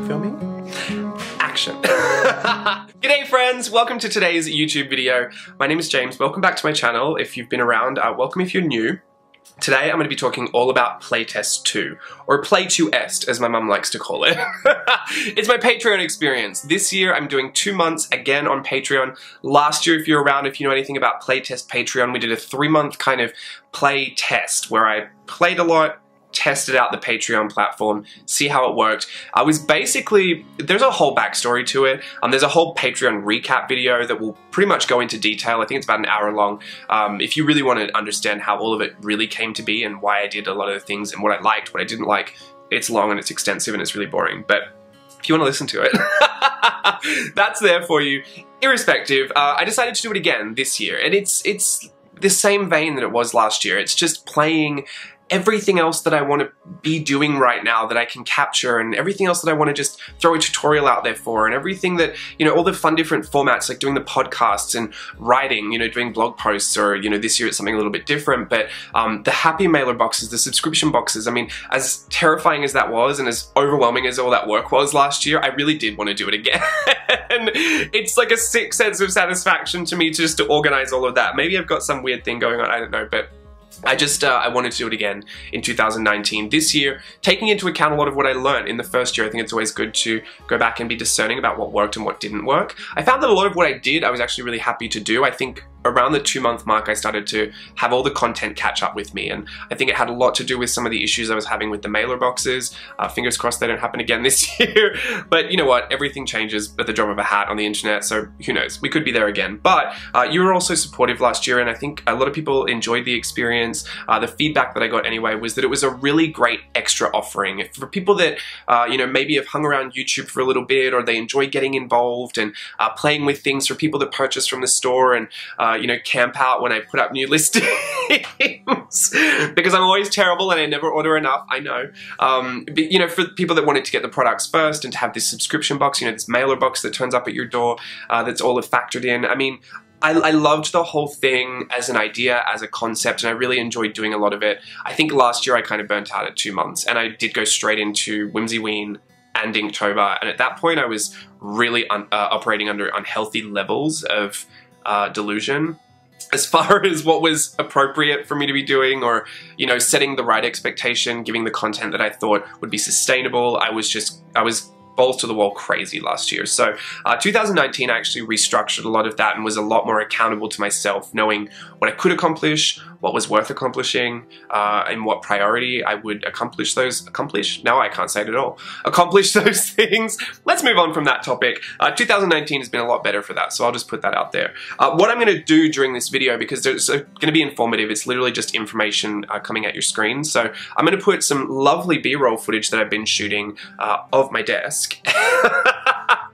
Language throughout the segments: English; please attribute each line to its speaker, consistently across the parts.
Speaker 1: Filming? Action. G'day friends, welcome to today's YouTube video. My name is James, welcome back to my channel. If you've been around, welcome if you're new. Today I'm going to be talking all about PLAY2EST 2, or PLAY2EST as my mum likes to call it. It's my Patreon experience. This year I'm doing 2 months again on Patreon. Last year, if you're around, if you know anything about PLAY2EST Patreon, we did a 3-month kind of play test where I played a lot, tested out the Patreon platform, see how it worked. I was basically, there's a whole backstory to it. There's a whole Patreon recap video that will pretty much go into detail. I think it's about an hour long. If you really want to understand how all of it really came to be and why I did a lot of the things and what I liked, what I didn't like, it's long and it's extensive and it's really boring. But if you want to listen to it, that's there for you. Irrespective, I decided to do it again this year, and it's the same vein that it was last year. It's just playing everything else that I want to be doing right now that I can capture, and everything else that I want to just throw a tutorial out there for, and everything that, you know, all the fun different formats like doing the podcasts and writing, you know, doing blog posts, or, you know, this year it's something a little bit different, but the happy mailer boxes, the subscription boxes, I mean, as terrifying as that was and as overwhelming as all that work was last year, I really did want to do it again. And it's like a sick sense of satisfaction to me just to organize all of that. Maybe I've got some weird thing going on, I don't know, but I wanted to do it again in 2019. This year, taking into account a lot of what I learned in the first year, I think it's always good to go back and be discerning about what worked and what didn't work. I found that a lot of what I did, I was actually really happy to do. I think around the 2-month mark, I started to have all the content catch up with me, and I think it had a lot to do with some of the issues I was having with the mailer boxes. Fingers crossed they don't happen again this year, but you know what, everything changes at the drop of a hat on the internet, so who knows, we could be there again. But you were also supportive last year, and I think a lot of people enjoyed the experience. The feedback that I got anyway was that it was a really great extra offering. For people that, you know, maybe have hung around YouTube for a little bit, or they enjoy getting involved and playing with things, for people that purchase from the store and you know, camp out when I put up new listings because I'm always terrible and I never order enough, I know. But, you know, for people that wanted to get the products first and to have this subscription box, you know, this mailer box that turns up at your door, that's all factored in. I mean, I loved the whole thing as an idea, as a concept, and I really enjoyed doing a lot of it. I think last year I kind of burnt out at 2 months, and I did go straight into Whimsyween and Inktober, and at that point I was really operating under unhealthy levels of delusion as far as what was appropriate for me to be doing, or, you know, setting the right expectation, giving the content that I thought would be sustainable. I was balls to the wall crazy last year. So 2019 I actually restructured a lot of that and was a lot more accountable to myself, knowing what I could accomplish, what was worth accomplishing, and what priority I would accomplish those things. Let's move on from that topic. 2019 has been a lot better for that, so I'll just put that out there. What I'm going to do during this video, because it's going to be informative, it's literally just information coming at your screen, so I'm going to put some lovely B-roll footage that I've been shooting of my desk.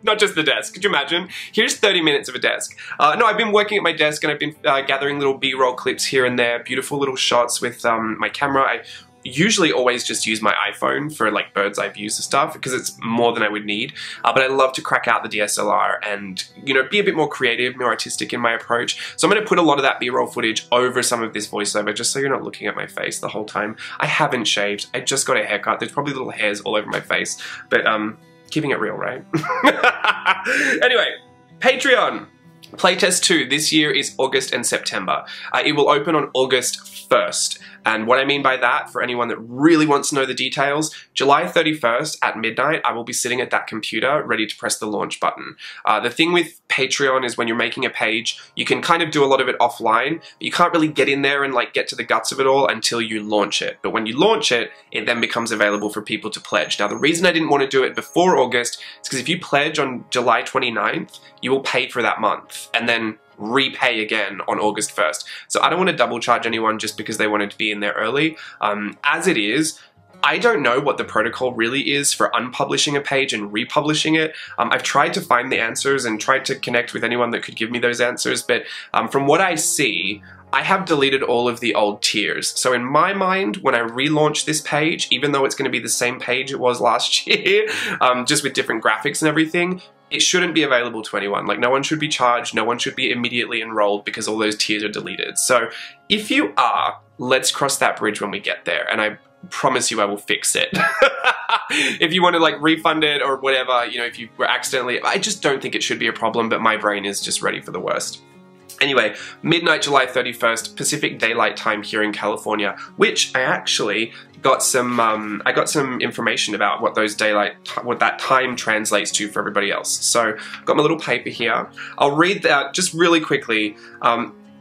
Speaker 1: Not just the desk, could you imagine? Here's 30 minutes of a desk. No, I've been working at my desk and I've been gathering little B-roll clips here and there, beautiful little shots with my camera. I usually always just use my iPhone for like bird's eye views and stuff because it's more than I would need, but I love to crack out the DSLR and, you know, be a bit more creative, more artistic in my approach. So I'm going to put a lot of that B-roll footage over some of this voiceover just so you're not looking at my face the whole time. I haven't shaved, I just got a haircut, there's probably little hairs all over my face, but keeping it real, right? Anyway, Patreon. PLAY2EST 2 this year is August and September. It will open on August 1st. And what I mean by that, for anyone that really wants to know the details, July 31st at midnight, I will be sitting at that computer ready to press the launch button. The thing with Patreon is when you're making a page, you can kind of do a lot of it offline, but you can't really get in there and like get to the guts of it all until you launch it. But when you launch it, it then becomes available for people to pledge. Now, the reason I didn't want to do it before August is because if you pledge on July 29th, you will pay for that month and then repay again on August 1st. So I don't want to double charge anyone just because they wanted to be in there early. As it is, I don't know what the protocol really is for unpublishing a page and republishing it. I've tried to find the answers and tried to connect with anyone that could give me those answers, but from what I see, I have deleted all of the old tiers. So in my mind, when I relaunch this page, even though it's going to be the same page it was last year, just with different graphics and everything, it shouldn't be available to anyone. Like, no one should be charged, no one should be immediately enrolled because all those tiers are deleted. So if you are, let's cross that bridge when we get there. And I promise you I will fix it. If you want to like refund it or whatever, you know, if you were accidentally, I just don't think it should be a problem, but my brain is just ready for the worst. Anyway, midnight July 31st, Pacific Daylight Time here in California, which I actually got some, I got some information about what those what that time translates to for everybody else. So, got my little paper here. I'll read that just really quickly.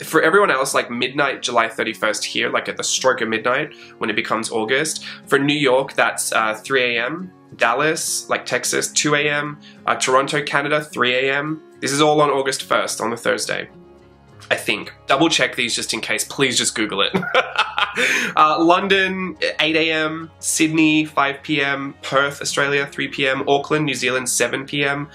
Speaker 1: For everyone else, like midnight July 31st here, like at the stroke of midnight when it becomes August. For New York, that's 3 a.m. Dallas, like Texas, 2 a.m. Toronto, Canada, 3 a.m. This is all on August 1st, on the Thursday. I think. Double check these just in case. Please just Google it. London, 8 a.m. Sydney, 5 p.m. Perth, Australia, 3 p.m. Auckland, New Zealand, 7 p.m.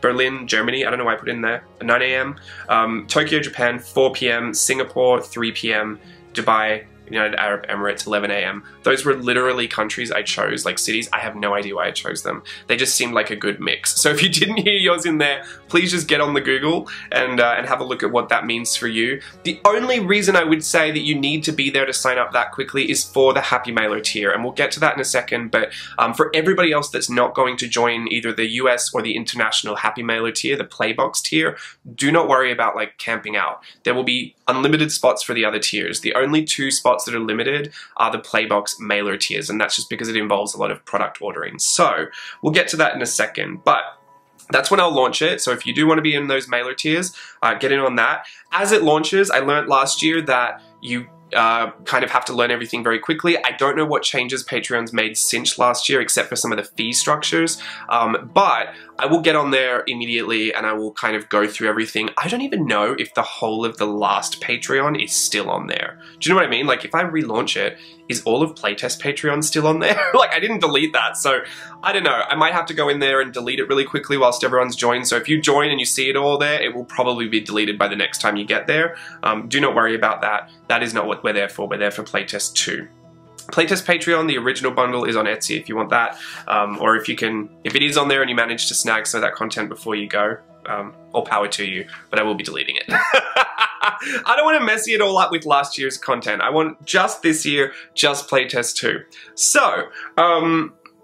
Speaker 1: Berlin, Germany, I don't know why I put in there, 9 a.m. Tokyo, Japan, 4 p.m. Singapore, 3 p.m. Dubai, United Arab Emirates, 11 a.m. Those were literally countries I chose, like cities. I have no idea why I chose them. They just seemed like a good mix. So if you didn't hear yours in there, please just get on the Google and have a look at what that means for you. The only reason I would say that you need to be there to sign up that quickly is for the Happy Mailer tier, and we'll get to that in a second, but for everybody else that's not going to join either the US or the international Happy Mailer tier, the Playbox tier, do not worry about like camping out. There will be unlimited spots for the other tiers. The only 2 spots that are limited are the Playbox mailer tiers, and that's just because it involves a lot of product ordering. So we'll get to that in a second, but that's when I'll launch it. So if you do want to be in those mailer tiers, get in on that. As it launches, I learned last year that you kind of have to learn everything very quickly. I don't know what changes Patreon's made since last year, except for some of the fee structures, but I will get on there immediately and I will kind of go through everything. I don't even know if the whole of the last Patreon is still on there. Do you know what I mean? Like if I relaunch it, is all of Playtest Patreon still on there? Like I didn't delete that, so I don't know. I might have to go in there and delete it really quickly whilst everyone's joined. So if you join and you see it all there, it will probably be deleted by the next time you get there. Do not worry about that. That is not what we're there for. We're there for Playtest 2. Playtest Patreon, the original bundle, is on Etsy if you want that, or if it is on there and you manage to snag some of that content before you go, all power to you, but I will be deleting it. I don't want to messy it all up with last year's content. I want just this year, just Playtest 2. So,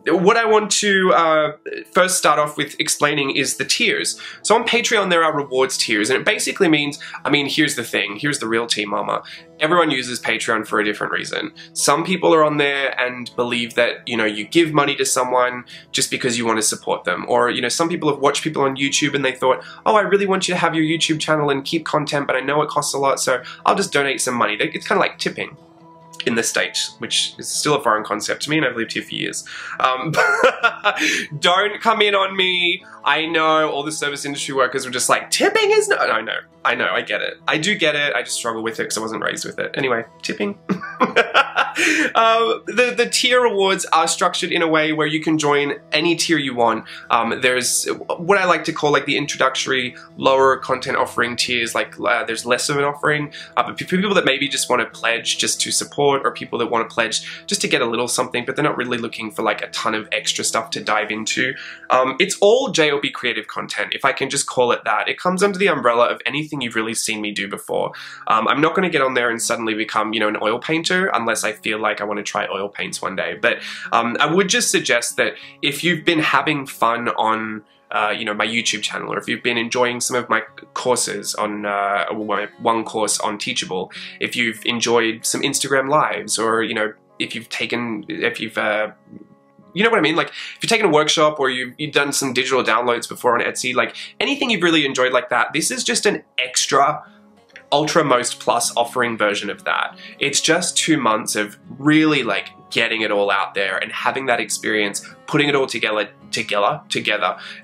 Speaker 1: what I want to first start off with explaining is the tiers. So on Patreon there are rewards tiers, and it basically means, I mean, here's the thing, here's the real tea mama. Everyone uses Patreon for a different reason. Some people are on there and believe that, you know, you give money to someone just because you want to support them. Or, you know, some people have watched people on YouTube and they thought, oh, I really want you to have your YouTube channel and keep content, but I know it costs a lot, so I'll just donate some money. It's kind of like tipping in the States, which is still a foreign concept to me, and I've lived here for years. Don't come in on me. I know all the service industry workers were just like, tipping is no, I know, I get it. I do get it, I just struggle with it because I wasn't raised with it. Anyway, tipping. The tier rewards are structured in a way where you can join any tier you want. There's what I like to call like the introductory lower content offering tiers, like there's less of an offering, but for people that maybe just want to pledge just to support, or people that want to pledge just to get a little something, but they're not really looking for like a ton of extra stuff to dive into. It's all JLB creative content, if I can just call it that. It comes under the umbrella of anything you've really seen me do before. I'm not going to get on there and suddenly become, you know, an oil painter unless I feel like I want to try oil paints one day. But I would just suggest that if you've been having fun on you know, my YouTube channel, or if you've been enjoying some of my courses on, one course on Teachable, if you've enjoyed some Instagram lives, or, you know, if you've you know what I mean? Like, if you've taken a workshop or you've done some digital downloads before on Etsy, like anything you've really enjoyed like that, this is just an extra Ultra Most Plus offering version of that. It's just 2 months of really like getting it all out there and having that experience, putting it all together,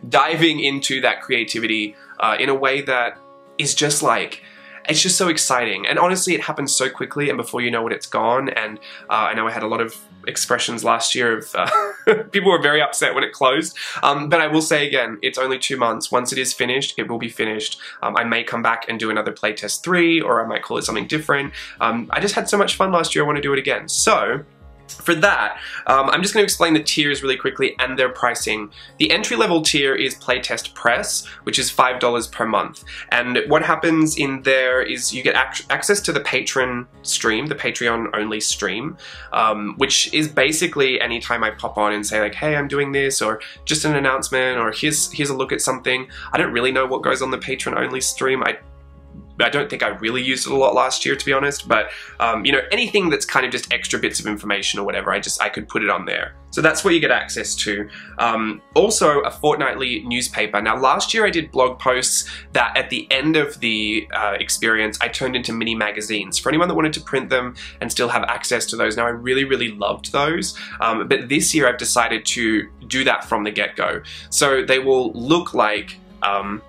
Speaker 1: diving into that creativity in a way that is just like, it's just so exciting. And honestly, it happens so quickly, and before you know it, it's gone. And I know I had a lot of expressions last year of people were very upset when it closed, but I will say again, it's only 2 months. Once it is finished, it will be finished. I may come back and do another Playtest 3, or I might call it something different. I just had so much fun last year, I want to do it again. So For that, I'm just going to explain the tiers really quickly and their pricing. The entry-level tier is Playtest Press, which is $5 per month. And what happens in there is you get access to the patron stream, the Patreon-only stream, which is basically anytime I pop on and say like, hey, I'm doing this, or just an announcement, or here's a look at something. I don't really know what goes on the patron-only stream. I don't think I really used it a lot last year, to be honest, but you know, anything that's kind of just extra bits of information or whatever, I could put it on there. So that's what you get access to. Also, a fortnightly newspaper. Now, last year I did blog posts that at the end of the experience, I turned into mini magazines for anyone that wanted to print them and still have access to those. Now, I really, really loved those, but this year I've decided to do that from the get-go. So they will look like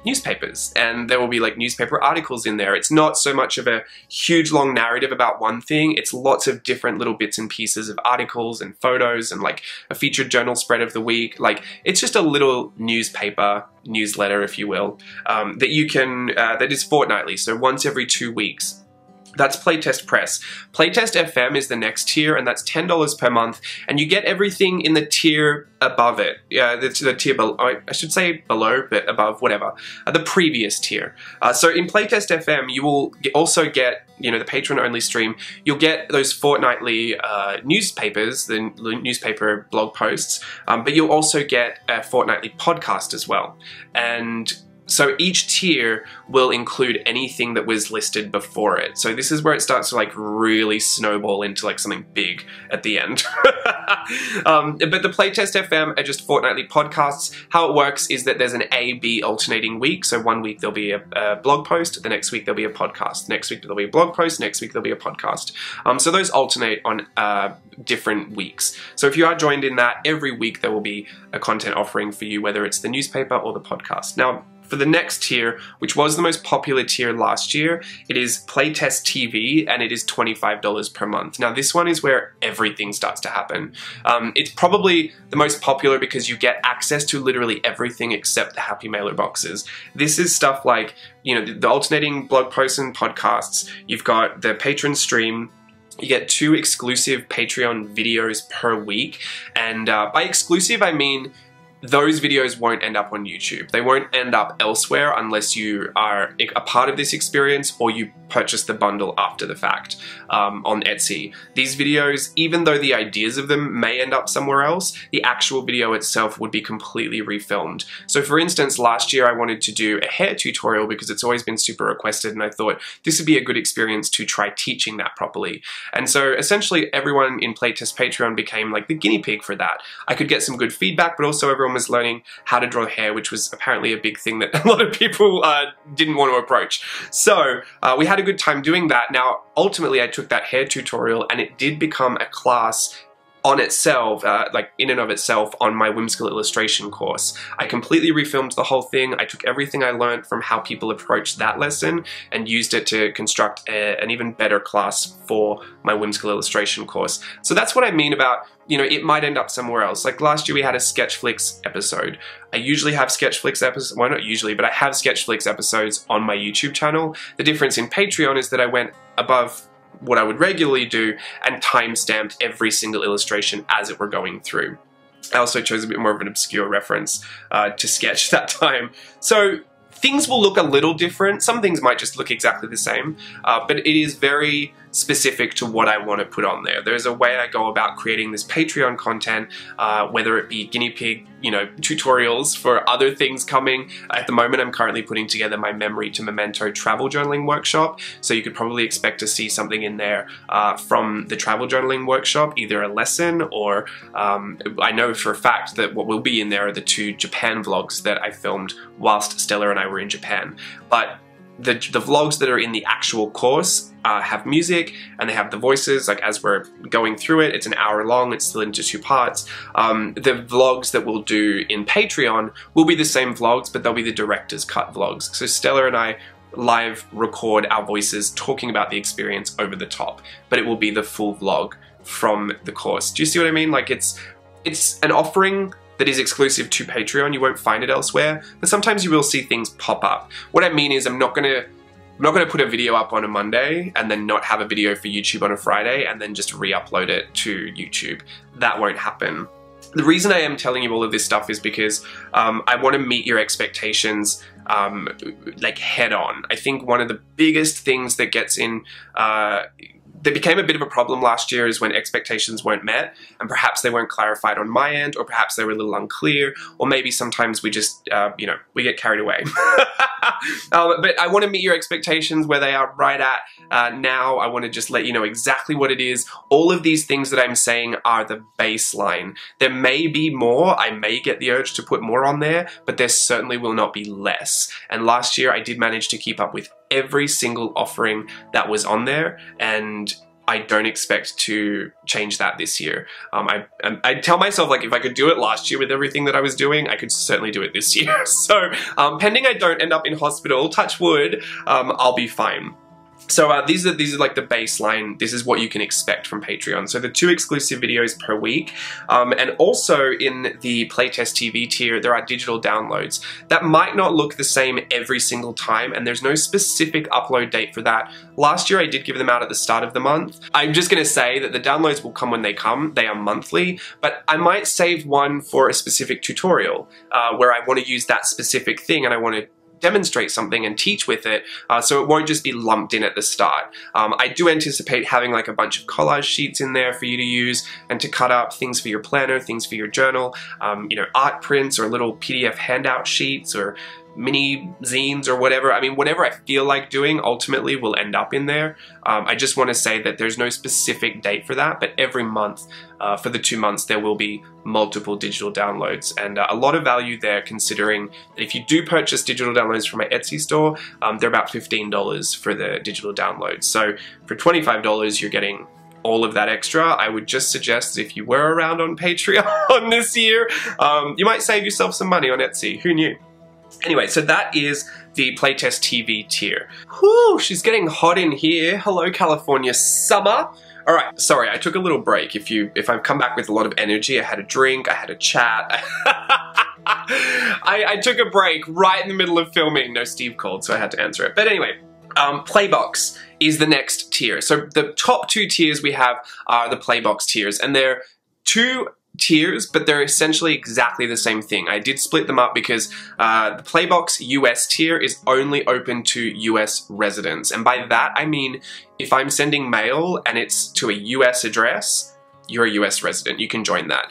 Speaker 1: newspapers, and there will be like newspaper articles in there. It's not so much of a huge long narrative about one thing, it's lots of different little bits and pieces of articles and photos and like a featured journal spread of the week. Like, it's just a little newsletter, if you will, that you can, that is fortnightly, so once every 2 weeks. That's Playtest Press. Playtest FM is the next tier, and that's $10 per month, and you get everything in the tier above it. Yeah, the tier below, I should say below, but above, whatever. The previous tier. So in Playtest FM, you will also get, you know, the patron-only stream. You'll get those fortnightly newspapers, the newspaper blog posts, but you'll also get a fortnightly podcast as well. And so each tier will include anything that was listed before it. So this is where it starts to like really snowball into like something big at the end. But the Playtest FM are just fortnightly podcasts. How it works is that there's an A-B alternating week. So one week there'll be a blog post, the next week there'll be a podcast, next week there'll be a blog post, next week there'll be a podcast. So those alternate on different weeks. So if you are joined in that, every week there will be a content offering for you, whether it's the newspaper or the podcast. Now, for the next tier, which was the most popular tier last year, it is Playtest TV, and it is $25 per month. Now, this one is where everything starts to happen. It's probably the most popular because you get access to literally everything except the Happy Mailer boxes. This is stuff like, you know, the alternating blog posts and podcasts. You've got the patron stream. You get 2 exclusive Patreon videos per week, and by exclusive I mean those videos won't end up on YouTube. They won't end up elsewhere unless you are a part of this experience or you purchase the bundle after the fact on Etsy. These videos, even though the ideas of them may end up somewhere else, the actual video itself would be completely refilmed. So for instance, last year I wanted to do a hair tutorial because it's always been super requested, and I thought this would be a good experience to try teaching that properly. And so essentially everyone in Playtest Patreon became like the guinea pig for that. I could get some good feedback, but also everyone was learning how to draw hair, which was apparently a big thing that a lot of people didn't want to approach. So we had a good time doing that. Now, ultimately I took that hair tutorial and it did become a class on itself, like in and of itself, on my whimsical illustration course. I completely refilmed the whole thing. I took everything I learned from how people approached that lesson and used it to construct an even better class for my whimsical illustration course. So that's what I mean about, you know, it might end up somewhere else. Like last year we had a Sketchflix episode. I usually have Sketchflix episodes, well not usually, but I have Sketchflix episodes on my YouTube channel. The difference in Patreon is that I went above what I would regularly do and time-stamped every single illustration as it were going through. I also chose a bit more of an obscure reference to sketch that time. So things will look a little different. Some things might just look exactly the same, but it is very specific to what I want to put on there. There's a way I go about creating this Patreon content, whether it be guinea pig, you know, tutorials for other things coming. At the moment, I'm currently putting together my Memory to Memento travel journaling workshop, so you could probably expect to see something in there from the travel journaling workshop, either a lesson or I know for a fact that what will be in there are the 2 Japan vlogs that I filmed whilst Stella and I were in Japan. But the vlogs that are in the actual course have music and they have the voices, like as we're going through it. It's an hour long, it's split into 2 parts. The vlogs that we'll do in Patreon will be the same vlogs, but they'll be the director's cut vlogs. So Stella and I live record our voices talking about the experience over the top, but it will be the full vlog from the course. Do you see what I mean? Like it's an offering that is exclusive to Patreon. You won't find it elsewhere, but sometimes you will see things pop up. What I mean is I'm not going to I'm not going to put a video up on a Monday and then not have a video for YouTube on a Friday and then just re-upload it to YouTube. That won't happen. The reason I am telling you all of this stuff is because I want to meet your expectations like head on. I think one of the biggest things that gets in that became a bit of a problem last year is when expectations weren't met, and perhaps they weren't clarified on my end, or perhaps they were a little unclear, or maybe sometimes we just, you know, we get carried away. But I want to meet your expectations where they are right at now. I want to just let you know exactly what it is. All of these things that I'm saying are the baseline. There may be more. I may get the urge to put more on there, but there certainly will not be less. And last year I did manage to keep up with every single offering that was on there, and I don't expect to change that this year. I tell myself, like, if I could do it last year with everything that I was doing, I could certainly do it this year. So pending I don't end up in hospital, touch wood, I'll be fine. So these are like the baseline. This is what you can expect from Patreon. So the 2 exclusive videos per week, and also in the Playtest TV tier, there are digital downloads that might not look the same every single time, and there's no specific upload date for that. Last year I did give them out at the start of the month. I'm just going to say that the downloads will come when they come. They are monthly, but I might save one for a specific tutorial where I want to use that specific thing and I want to demonstrate something and teach with it, so it won't just be lumped in at the start. I do anticipate having like a bunch of collage sheets in there for you to use and to cut up, things for your planner, things for your journal, you know, art prints or little PDF handout sheets or mini zines or whatever. I mean, whatever I feel like doing ultimately will end up in there. I just want to say that there's no specific date for that, but every month for the 2 months there will be multiple digital downloads, and a lot of value there, considering that if you do purchase digital downloads from my Etsy store, they're about $15 for the digital downloads. So for $25 you're getting all of that extra. I would just suggest that if you were around on Patreon this year, you might save yourself some money on Etsy. Who knew? Anyway, so that is the Playtest TV tier. Whew, she's getting hot in here. Hello, California summer. All right, sorry, I took a little break. If I've come back with a lot of energy, I had a drink, I had a chat. I took a break right in the middle of filming. No, Steve called, so I had to answer it. But anyway, Playbox is the next tier. So the top 2 tiers we have are the Playbox tiers, and they're 2 tiers, but they're essentially exactly the same thing. I did split them up because the Playbox US tier is only open to US residents, and by that I mean if I'm sending mail and it's to a US address, you're a US resident, you can join that.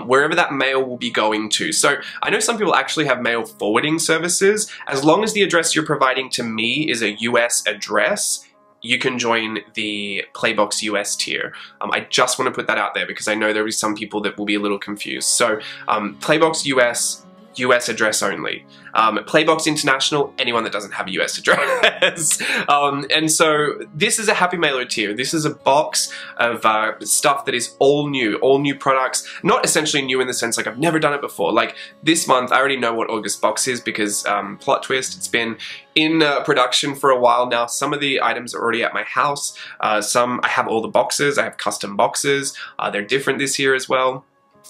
Speaker 1: Wherever that mail will be going to. So I know some people actually have mail forwarding services. As long as the address you're providing to me is a US address, you can join the Playbox US tier. I just want to put that out there because I know there will be some people that will be a little confused. So Playbox US address only. Playbox International, anyone that doesn't have a US address. And so this is a Happy Mailer tier. This is a box of stuff that is all new products. Not essentially new in the sense like I've never done it before. Like this month, I already know what August box is because plot twist, it's been in production for a while now. Some of the items are already at my house. Some, I have all the boxes. I have custom boxes. They're different this year as well.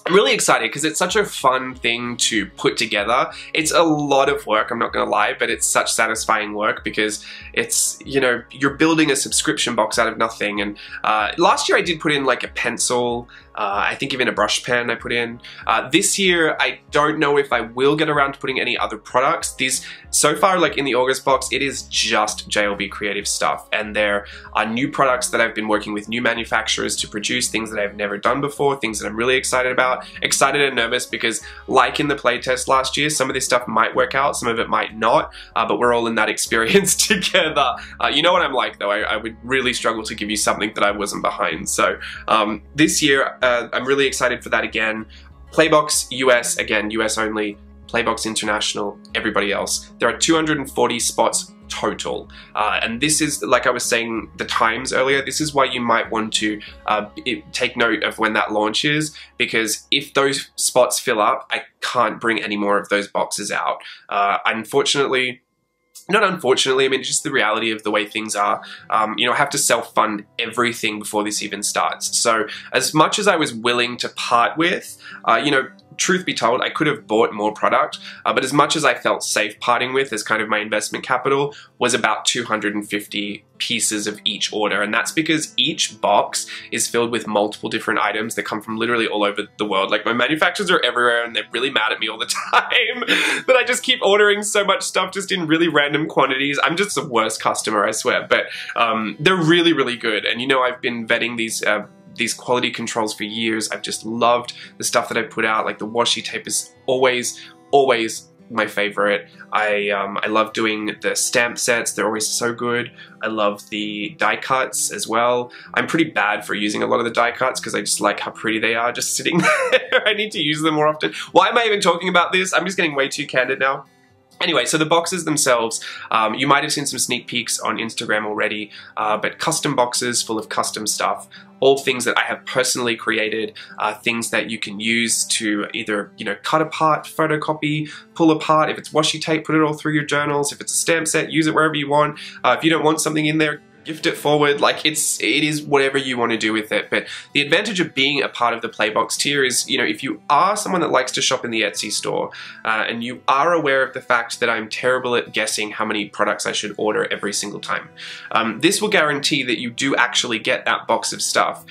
Speaker 1: I'm really excited because it's such a fun thing to put together. It's a lot of work, I'm not gonna lie, but it's such satisfying work because it's, you know, you're building a subscription box out of nothing. And last year I did put in like a pencil, I think even a brush pen I put in. This year I don't know if I will get around to putting any other products. These, so far, like in the August box, it is just JLB Creative stuff, and there are new products that I've been working with new manufacturers to produce, things that I've never done before, things that I'm really excited about. Excited and nervous because, like in the playtest last year, some of this stuff might work out, some of it might not, but we're all in that experience together. You know what I'm like though, I would really struggle to give you something that I wasn't behind. So this year, I'm really excited for that again. Playbox US, again, US only. Playbox International, everybody else. There are 240 spots total. And this is, like I was saying the times earlier, this is why you might want to take note of when that launches, because if those spots fill up, I can't bring any more of those boxes out. Unfortunately, not unfortunately, I mean, it's just the reality of the way things are. You know, I have to self-fund everything before this even starts. So as much as I was willing to part with, you know, truth be told, I could have bought more product, but as much as I felt safe parting with as kind of my investment capital was about 250 pieces of each order, and that's because each box is filled with multiple different items that come from literally all over the world. Like, my manufacturers are everywhere and they're really mad at me all the time that I just keep ordering so much stuff just in really random quantities. I'm just the worst customer, I swear, but they're really, really good. And you know, I've been vetting these quality controls for years. I've just loved the stuff that I put out. Like, the washi tape is always my favorite. I love doing the stamp sets. They're always so good. I love the die cuts as well. I'm pretty bad for using a lot of the die cuts because I just like how pretty they are just sitting there. I need to use them more often. Why am I even talking about this? I'm just getting way too candid now. Anyway, so the boxes themselves, you might have seen some sneak peeks on Instagram already, but custom boxes full of custom stuff, all things that I have personally created, things that you can use to either, you know, cut apart, photocopy, pull apart. If it's washi tape, put it all through your journals. If it's a stamp set, use it wherever you want. If you don't want something in there, gift it forward. Like, it is whatever you want to do with it. But the advantage of being a part of the Playbox tier is, you know, if you are someone that likes to shop in the Etsy store, and you are aware of the fact that I'm terrible at guessing how many products I should order every single time, this will guarantee that you do actually get that box of stuff.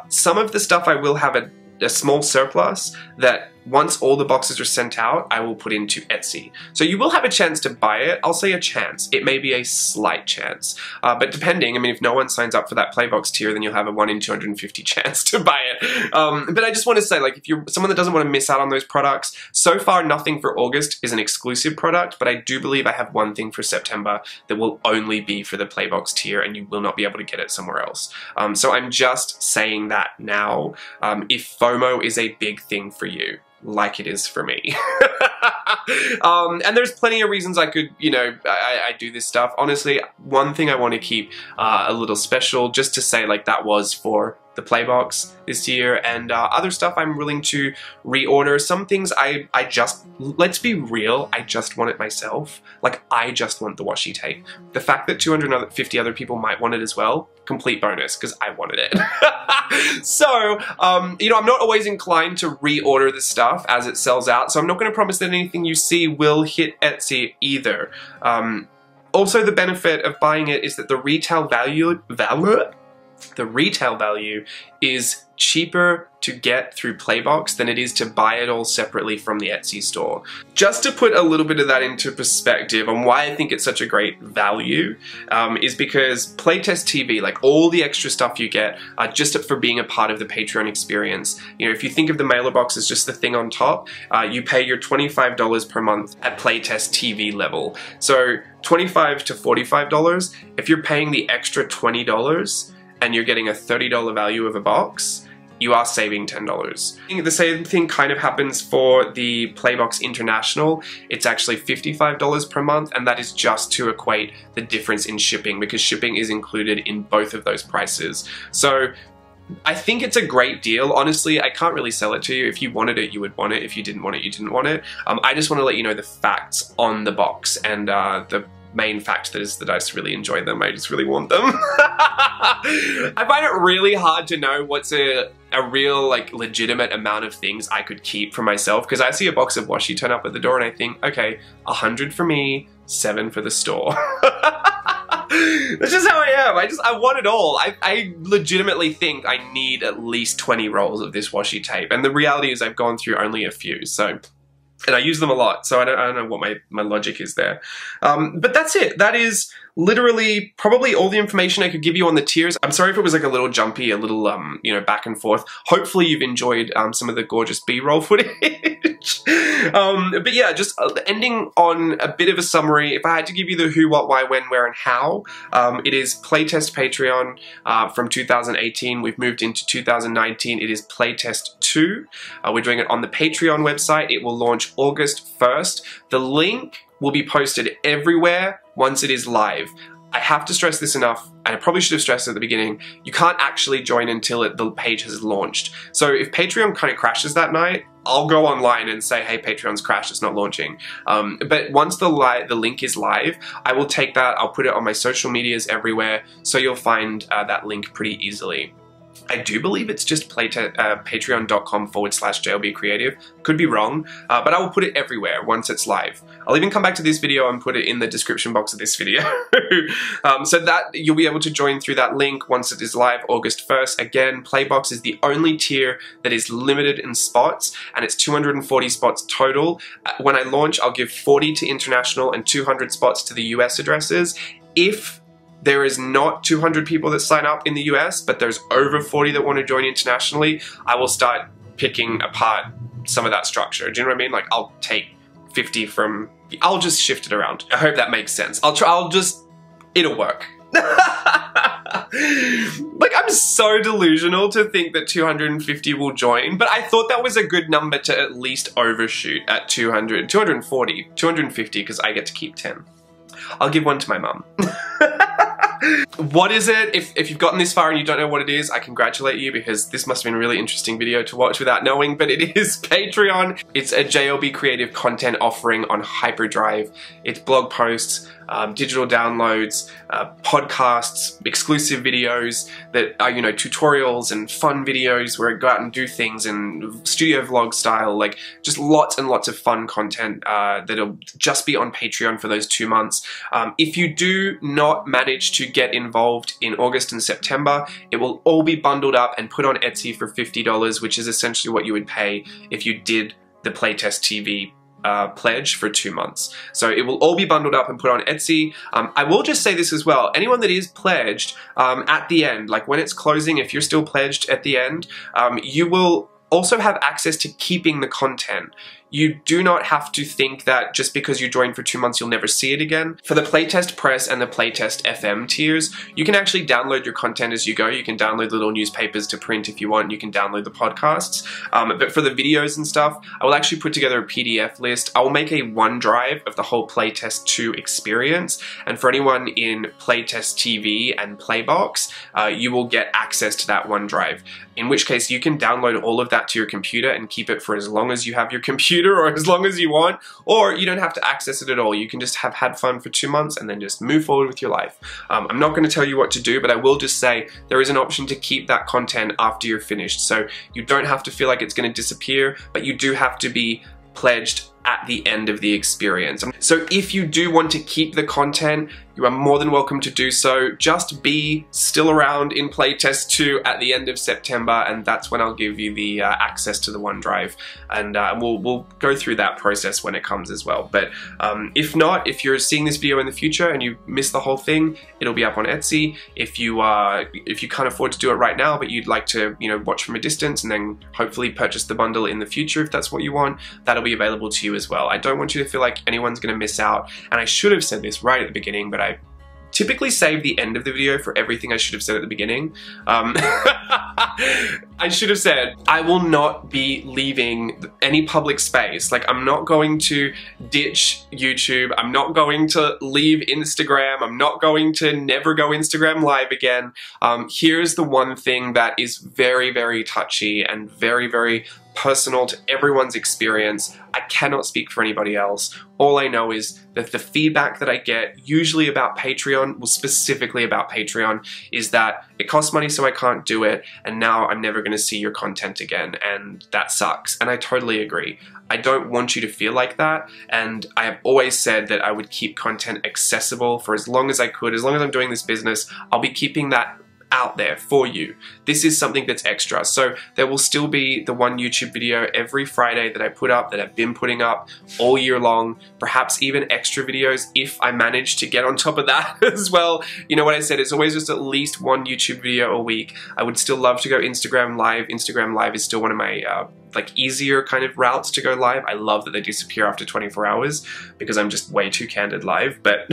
Speaker 1: Some of the stuff I will have a small surplus that once all the boxes are sent out, I will put into Etsy. So you will have a chance to buy it. I'll say a chance. It may be a slight chance. But depending, I mean, if no one signs up for that Playbox tier, then you'll have a 1 in 250 chance to buy it. But I just want to say, like, if you're someone that doesn't want to miss out on those products, so far nothing for August is an exclusive product, but I do believe I have one thing for September that will only be for the Playbox tier, and you will not be able to get it somewhere else. So I'm just saying that now, if FOMO is a big thing for you, like it is for me. And there's plenty of reasons I could, you know, I do this stuff. Honestly, one thing I want to keep a little special, just to say, like, that was for the Playbox this year, and other stuff I'm willing to reorder. Some things I just, let's be real, I just want it myself. Like, I just want the washi tape. The fact that 250 other people might want it as well, complete bonus, because I wanted it. So, you know, I'm not always inclined to reorder the stuff as it sells out, so I'm not going to promise that anything you see will hit Etsy either. Also, the benefit of buying it is that the retail value is cheaper to get through Playbox than it is to buy it all separately from the Etsy store. Just to put a little bit of that into perspective on why I think it's such a great value, is because PLAY2EST TV, like all the extra stuff you get, just for being a part of the Patreon experience. You know, if you think of the mailer box as just the thing on top, you pay your $25 per month at PLAY2EST TV level. So $25 to $45, if you're paying the extra $20 and you're getting a $30 value of a box, you are saving $10. The same thing kind of happens for the Playbox International. It's actually $55 per month, and that is just to equate the difference in shipping, because shipping is included in both of those prices. So I think it's a great deal. Honestly, I can't really sell it to you. If you wanted it, you would want it. If you didn't want it, you didn't want it. I just want to let you know the facts on the box, and the main fact that is that I just really enjoy them. I just really want them. I find it really hard to know what's a real, like, legitimate amount of things I could keep for myself, because I see a box of washi turn up at the door and I think, okay, 100 for me, 7 for the store. That's just how I am. I want it all. I legitimately think I need at least 20 rolls of this washi tape, and the reality is I've gone through only a few, so, and I use them a lot, so I don't know what my logic is there. But that's it. That is literally probably all the information I could give you on the tiers. I'm sorry if it was like a little jumpy, a little, you know, back and forth. Hopefully you've enjoyed some of the gorgeous B-roll footage. But yeah, just ending on a bit of a summary. If I had to give you the who, what, why, when, where, and how, it is PLAY2EST Patreon from 2018. We've moved into 2019. It is PLAY2EST 2. We're doing it on the Patreon website. It will launch August 1st. The link will be posted everywhere once it is live. I have to stress this enough, and I probably should have stressed it at the beginning, you can't actually join until the page has launched. So if Patreon kind of crashes that night, I'll go online and say, hey, Patreon's crashed, it's not launching. But once the link is live, I will take that, I'll put it on my social medias everywhere, so you'll find that link pretty easily. I do believe it's just patreon.com/JLBcreative. Could be wrong, but I will put it everywhere once it's live. I'll even come back to this video and put it in the description box of this video. So that you'll be able to join through that link once it is live August 1st. Again, Playbox is the only tier that is limited in spots, and it's 240 spots total. When I launch, I'll give 40 to international and 200 spots to the US addresses. If there is not 200 people that sign up in the US, but there's over 40 that want to join internationally, I will start picking apart some of that structure. Do you know what I mean? Like, I'll take 50 from, I'll just shift it around. I hope that makes sense. It'll work. Like, I'm so delusional to think that 250 will join, but I thought that was a good number to at least overshoot at 200, 240, 250, because I get to keep 10. I'll give one to my mum. What is it? If you've gotten this far and you don't know what it is, I congratulate you, because this must have been a really interesting video to watch without knowing, but it is Patreon. It's a JLB Creative content offering on hyperdrive. It's blog posts, digital downloads, podcasts, exclusive videos that are, you know, tutorials and fun videos where I go out and do things in studio vlog style, like just lots and lots of fun content that'll just be on Patreon for those 2 months. If you do not manage to get involved in August and September, it will all be bundled up and put on Etsy for $50, which is essentially what you would pay if you did the Playtest TV pledge for 2 months. So it will all be bundled up and put on Etsy. I will just say this as well, anyone that is pledged at the end, like when it's closing, if you're still pledged at the end, you will also have access to keeping the content. You do not have to think that just because you join for 2 months you'll never see it again. For the Playtest Press and the Playtest FM tiers, you can actually download your content as you go. You can download little newspapers to print if you want. You can download the podcasts. But for the videos and stuff, I will actually put together a PDF list. I will make a OneDrive of the whole Playtest 2 experience. And for anyone in Playtest TV and Playbox, you will get access to that OneDrive. In which case you can download all of that to your computer and keep it for as long as you have your computer, or as long as you want, or you don't have to access it at all. You can just have had fun for 2 months and then just move forward with your life. I'm not going to tell you what to do, but I will just say there is an option to keep that content after you're finished. So you don't have to feel like it's going to disappear, but you do have to be pledged at the end of the experience. So if you do want to keep the content, you are more than welcome to do so. Just be still around in Playtest 2 at the end of September, and that's when I'll give you the access to the OneDrive, and we'll go through that process when it comes as well. But if not, if you're seeing this video in the future and you missed the whole thing, it'll be up on Etsy. If you can't afford to do it right now, but you'd like to, you know, watch from a distance and then hopefully purchase the bundle in the future if that's what you want, that'll be available to you as well. I don't want you to feel like anyone's going to miss out, and I should have said this right at the beginning, but I typically save the end of the video for everything I should have said at the beginning. I should have said, I will not be leaving any public space. Like, I'm not going to ditch YouTube. I'm not going to leave Instagram. I'm not going to never go Instagram live again. Here's the one thing that is very, very touchy and very, very personal to everyone's experience. I cannot speak for anybody else. All I know is that the feedback that I get, usually about Patreon, well, specifically about Patreon, is that it costs money so I can't do it, and now I'm never going to see your content again, and that sucks. And I totally agree. I don't want you to feel like that, and I have always said that I would keep content accessible for as long as I could. As long as I'm doing this business, I'll be keeping that out there for you. This is something that's extra. So there will still be the one YouTube video every Friday that I put up, that I've been putting up all year long, perhaps even extra videos if I manage to get on top of that as well. You know what I said, it's always just at least one YouTube video a week. I would still love to go Instagram Live. Instagram Live is still one of my like easier kind of routes to go live. I love that they disappear after 24 hours because I'm just way too candid live, but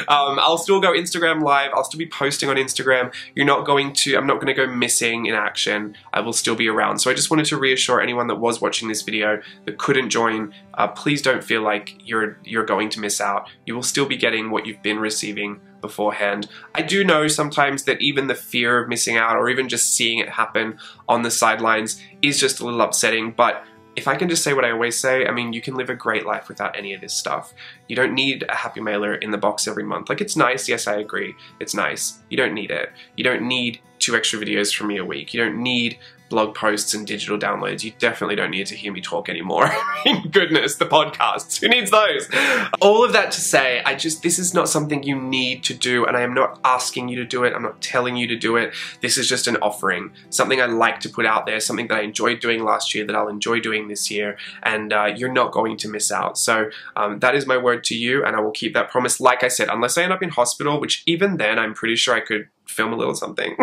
Speaker 1: I'll still go Instagram Live. I'll still be posting on Instagram. I'm not going to go missing in action. I will still be around. So I just wanted to reassure anyone that was watching this video that couldn't join, please don't feel like you're going to miss out. You will still be getting what you've been receiving beforehand. I do know sometimes that even the fear of missing out, or even just seeing it happen on the sidelines, is just a little upsetting, but if I can just say what I always say, I mean, you can live a great life without any of this stuff. You don't need a happy mailer in the box every month. Like, it's nice, yes, I agree, it's nice. You don't need it. You don't need 2 extra videos from me a week. You don't need blog posts and digital downloads. You definitely don't need to hear me talk anymore. Goodness, the podcasts, who needs those? All of that to say, this is not something you need to do, and I am not asking you to do it. I'm not telling you to do it. This is just an offering, something I like to put out there, something that I enjoyed doing last year that I'll enjoy doing this year, and you're not going to miss out. So that is my word to you, and I will keep that promise. Like I said, unless I end up in hospital, which even then I'm pretty sure I could film a little something.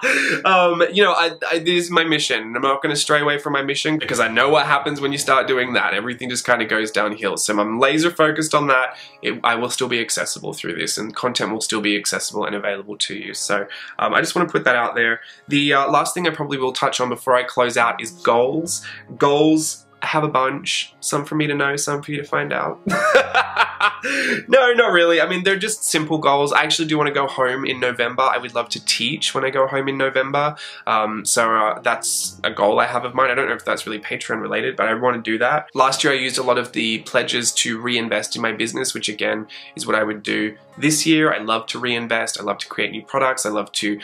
Speaker 1: You know, this is my mission. I'm not going to stray away from my mission because I know what happens when you start doing that. Everything just kind of goes downhill. So I'm laser focused on that. I will still be accessible through this, and content will still be accessible and available to you. So I just want to put that out there. The last thing I probably will touch on before I close out is goals. Goals, I have a bunch. Some for me to know, some for you to find out. No, not really. I mean, they're just simple goals. I actually do want to go home in November. I would love to teach when I go home in November. So that's a goal I have of mine. I don't know if that's really Patreon related, but I want to do that. Last year I used a lot of the pledges to reinvest in my business, which again is what I would do this year. I love to reinvest. I love to create new products. I love to,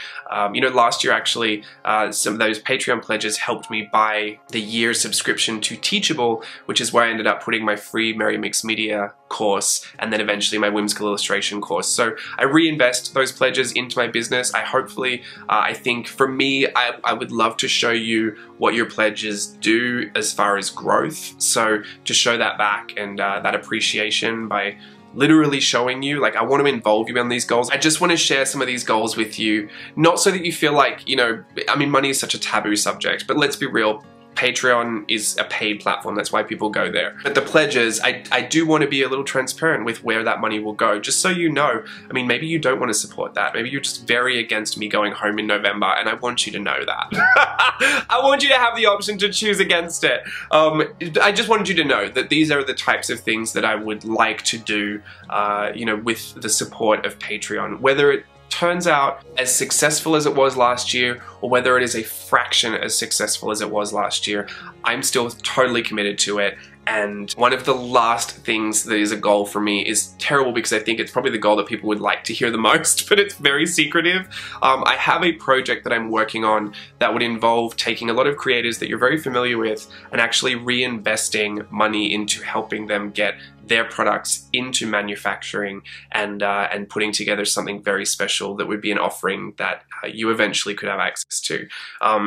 Speaker 1: you know, last year actually, some of those Patreon pledges helped me buy the year subscription to Teachable, which is where I ended up putting my free Merry Mix Media course and then eventually my whimsical illustration course. So I reinvest those pledges into my business. I think for me, I would love to show you what your pledges do as far as growth. So to show that back and that appreciation by literally showing you, like, I want to involve you in these goals. I just want to share some of these goals with you, not so that you feel like, you know, I mean, money is such a taboo subject, but let's be real. Patreon is a paid platform, that's why people go there. But the pledges, I do want to be a little transparent with where that money will go, just so you know. I mean, maybe you don't want to support that. Maybe you're just very against me going home in November, and I want you to know that. I want you to have the option to choose against it. I just wanted you to know that these are the types of things that I would like to do, you know, with the support of Patreon. Whether it turns out as successful as it was last year, or whether it is a fraction as successful as it was last year, I'm still totally committed to it. And one of the last things that is a goal for me is terrible because I think it's probably the goal that people would like to hear the most, but it's very secretive. I have a project that I'm working on that would involve taking a lot of creators that you're very familiar with and actually reinvesting money into helping them get their products into manufacturing and putting together something very special that would be an offering that you eventually could have access to.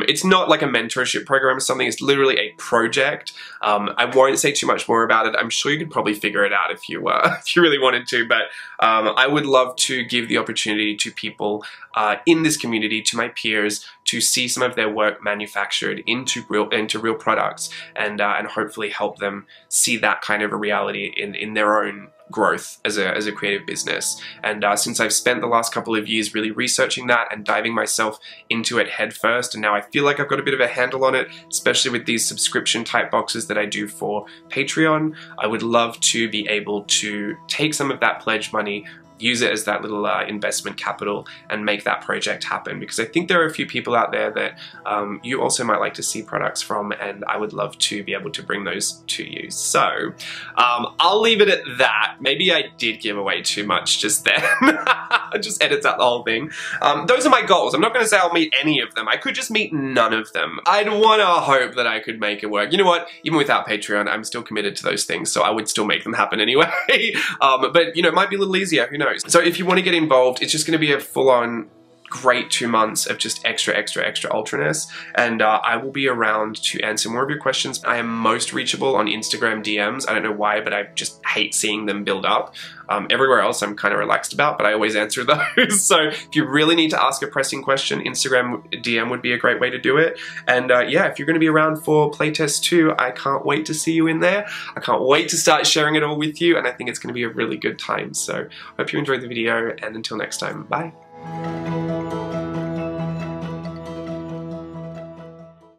Speaker 1: It's not like a mentorship program or something, it's literally a project. I won't say too much more about it. I'm sure you could probably figure it out if you really wanted to, but I would love to give the opportunity to people in this community, to my peers, to see some of their work manufactured into real products, and hopefully help them see that kind of a reality in their own growth as a creative business. And since I've spent the last couple of years really researching that and diving myself into it head first, and now I feel like I've got a bit of a handle on it, especially with these subscription type boxes that I do for Patreon, I would love to be able to take some of that pledge money, use it as that little investment capital and make that project happen, because I think there are a few people out there that you also might like to see products from, and I would love to be able to bring those to you. So I'll leave it at that. Maybe I did give away too much just then. Just edits out the whole thing. Those are my goals. I'm not going to say I'll meet any of them. I could just meet none of them. I'd want to hope that I could make it work. You know what? Even without Patreon, I'm still committed to those things, so I would still make them happen anyway. But you know, it might be a little easier. Who knows? So if you want to get involved, it's just going to be a full-on great 2 months of just extra ultraness, and I will be around to answer more of your questions. I am most reachable on Instagram DMs. I don't know why, but I just hate seeing them build up. Everywhere else I'm kind of relaxed about, but I always answer those. So if you really need to ask a pressing question, Instagram DM would be a great way to do it. And yeah, if you're going to be around for Playtest 2, I can't wait to see you in there. I can't wait to start sharing it all with you, and I think it's going to be a really good time. So hope you enjoyed the video, and until next time, bye.